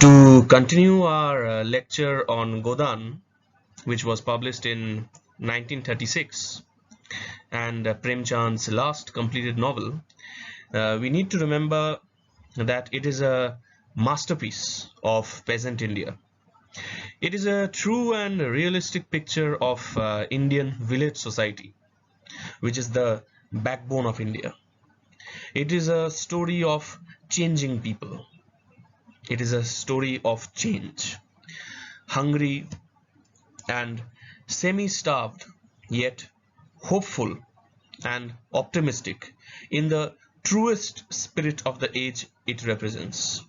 To continue our lecture on Godan, which was published in 1936 and Premchand's last completed novel, we need to remember that it is a masterpiece of peasant India. It is a true and realistic picture of Indian village society, which is the backbone of India. It is a story of changing people. It is a story of change, hungry and semi-starved, yet hopeful and optimistic in the truest spirit of the age it represents.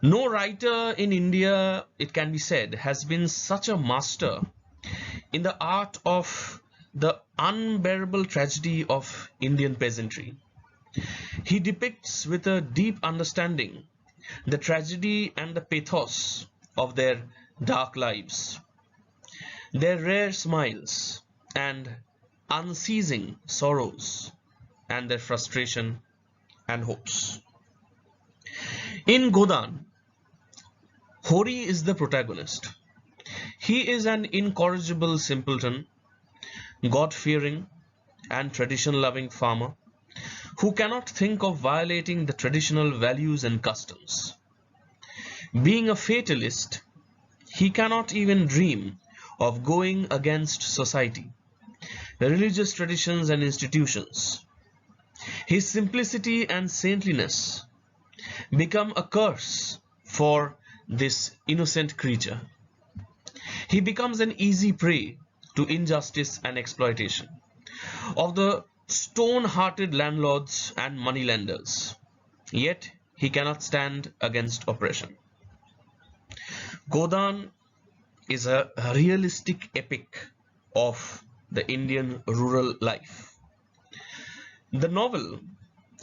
No writer in India, it can be said, has been such a master in the art of the unbearable tragedy of Indian peasantry. He depicts with a deep understanding the tragedy and the pathos of their dark lives, their rare smiles and unceasing sorrows, and their frustration and hopes. In Godan, Hori is the protagonist. He is an incorrigible simpleton, God-fearing and tradition-loving farmer who cannot think of violating the traditional values and customs. Being a fatalist, he cannot even dream of going against society, religious traditions and institutions. His simplicity and saintliness become a curse for this innocent creature. He becomes an easy prey to injustice and exploitation of the stone-hearted landlords and moneylenders. Yet he cannot stand against oppression. Godan is a realistic epic of the Indian rural life. The novel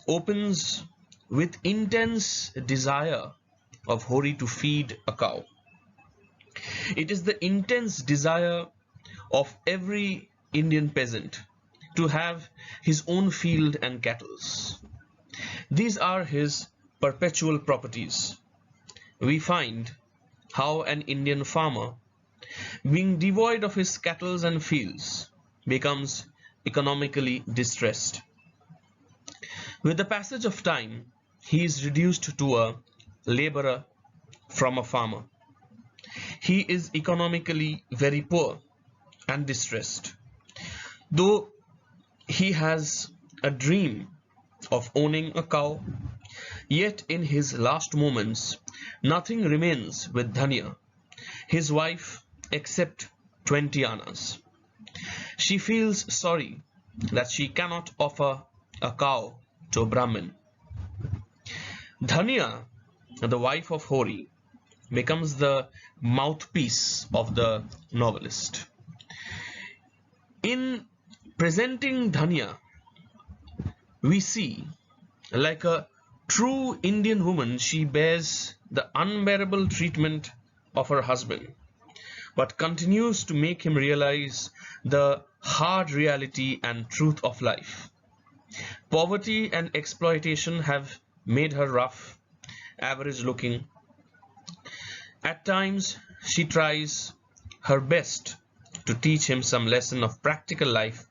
opens with intense desire of Hori to feed a cow. It is the intense desire of every Indian peasant to have his own field and cattle. These are his perpetual properties. We find how an Indian farmer, being devoid of his cattle and fields, becomes economically distressed. With the passage of time, he is reduced to a laborer from a farmer. He is economically very poor and distressed. Though he has a dream of owning a cow, yet in his last moments nothing remains with Dhanya, his wife, except 20 annas. She feels sorry that she cannot offer a cow to a Brahmin. Dhanya, the wife of Hori, becomes the mouthpiece of the novelist. In presenting Dhanya, we see, like a true Indian woman, she bears the unbearable treatment of her husband, but continues to make him realize the hard reality and truth of life. Poverty and exploitation have made her rough, average looking. At times, she tries her best to teach him some lesson of practical life,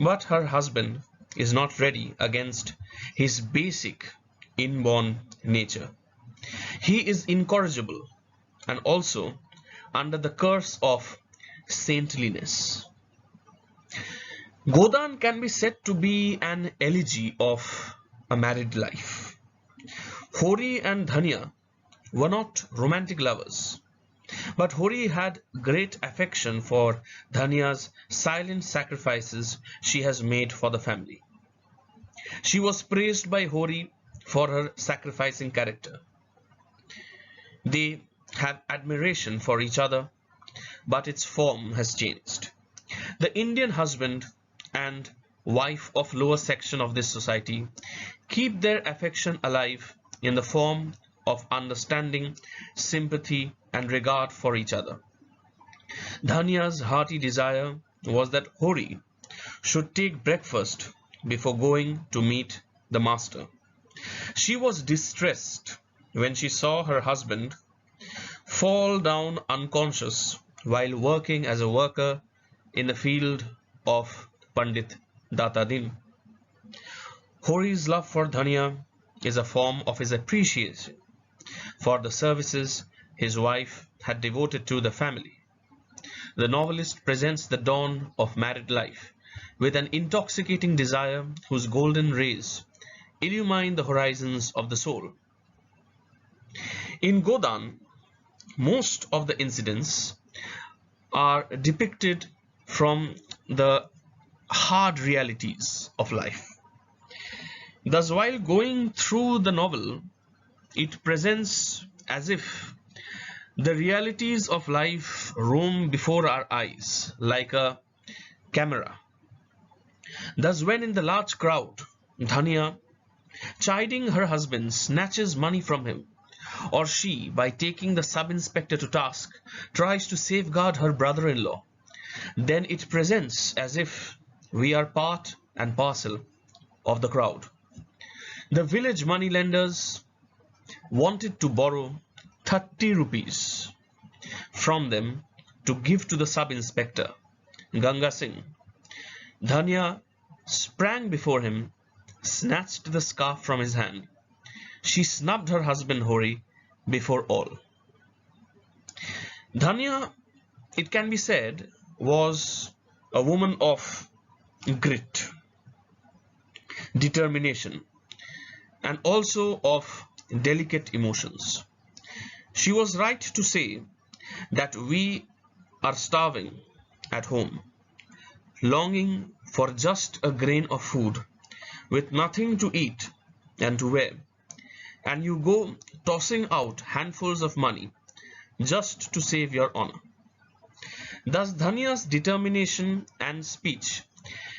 but her husband is not ready against his basic inborn nature. He is incorrigible and also under the curse of saintliness. Godan can be said to be an elegy of a married life. Hori and Dhanya were not romantic lovers, but Hori had great affection for Dhanya's silent sacrifices she has made for the family. She was praised by Hori for her sacrificing character. They have admiration for each other, but its form has changed. The Indian husband and wife of lower section of this society keep their affection alive in the form of understanding, sympathy and regard for each other. Dhanya's hearty desire was that Hori should take breakfast before going to meet the master. She was distressed when she saw her husband fall down unconscious while working as a worker in the field of Pandit Datadin. Hori's love for Dhanya is a form of his appreciation for the services his wife had devoted to the family. The novelist presents the dawn of married life with an intoxicating desire whose golden rays illumine the horizons of the soul. In Godan, most of the incidents are depicted from the hard realities of life. Thus, while going through the novel, it presents as if the realities of life roam before our eyes like a camera. Thus, when in the large crowd, Dhanya, chiding her husband, snatches money from him, or she, by taking the sub-inspector to task, tries to safeguard her brother-in-law, then it presents as if we are part and parcel of the crowd. The village moneylenders wanted to borrow 30 rupees from them to give to the sub-inspector, Ganga Singh. Dhanya sprang before him, snatched the scarf from his hand. She snubbed her husband Hori before all. Dhanya, it can be said, was a woman of grit, determination, and also of delicate emotions. She was right to say that we are starving at home, longing for just a grain of food, with nothing to eat and to wear, and you go tossing out handfuls of money just to save your honor. Thus Dhanya's determination and speech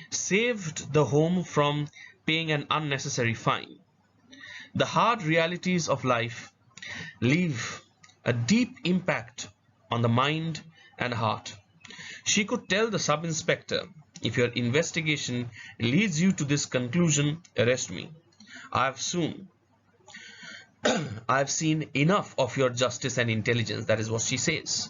saved the home from paying an unnecessary fine. The hard realities of life leave a deep impact on the mind and heart. She could tell the sub-inspector, if your investigation leads you to this conclusion, arrest me. I have seen enough of your justice and intelligence. That is what she says.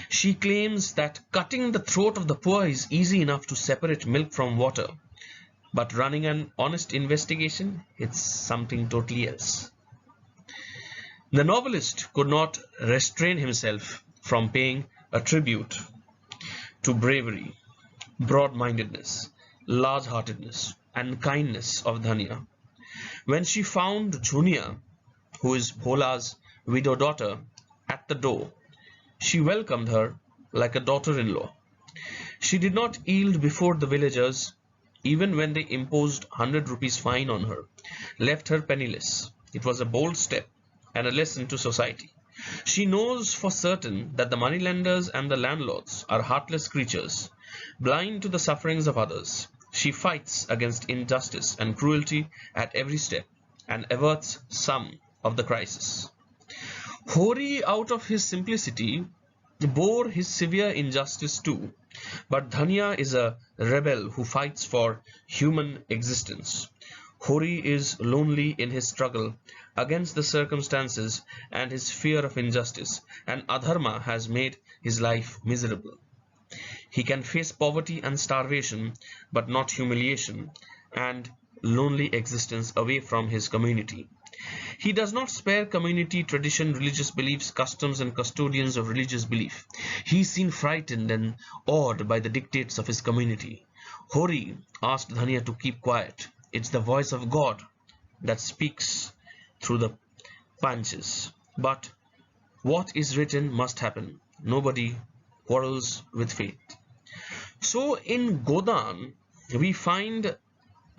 She claims that cutting the throat of the poor is easy enough to separate milk from water. But running an honest investigation, it's something totally else. The novelist could not restrain himself from paying a tribute to bravery, broad-mindedness, large-heartedness, and kindness of Dhanya. When she found Junia, who is Bhola's widow daughter, at the door, she welcomed her like a daughter-in-law. She did not yield before the villagers, even when they imposed 100 rupees fine on her, left her penniless. It was a bold step and a lesson to society. She knows for certain that the moneylenders and the landlords are heartless creatures, blind to the sufferings of others. She fights against injustice and cruelty at every step and averts some of the crisis. Hori, out of his simplicity, bore his severe injustice too, but Dhanya is a rebel who fights for human existence. Hori is lonely in his struggle against the circumstances and his fear of injustice, and adharma has made his life miserable. He can face poverty and starvation, but not humiliation and lonely existence away from his community. He does not spare community, tradition, religious beliefs, customs, and custodians of religious belief. He is seen frightened and awed by the dictates of his community. Hori asked Dhanya to keep quiet. It's the voice of God that speaks through the panches. But what is written must happen. Nobody quarrels with fate. So in Godan, we find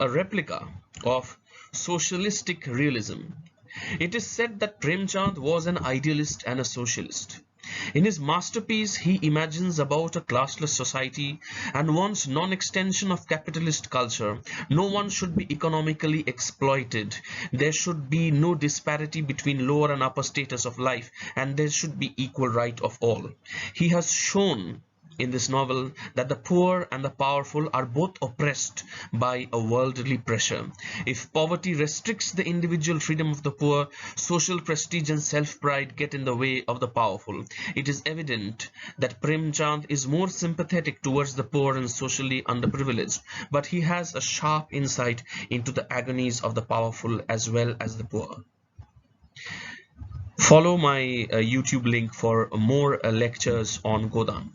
a replica of socialistic realism. It is said that Premchand was an idealist and a socialist. In his masterpiece, he imagines about a classless society and wants non-extension of capitalist culture. No one should be economically exploited. There should be no disparity between lower and upper status of life, and there should be equal right of all. He has shown in this novel that the poor and the powerful are both oppressed by a worldly pressure. If poverty restricts the individual freedom of the poor, social prestige and self-pride get in the way of the powerful. It is evident that Prem Chand is more sympathetic towards the poor and socially underprivileged, but he has a sharp insight into the agonies of the powerful as well as the poor. Follow my YouTube link for more lectures on Godan.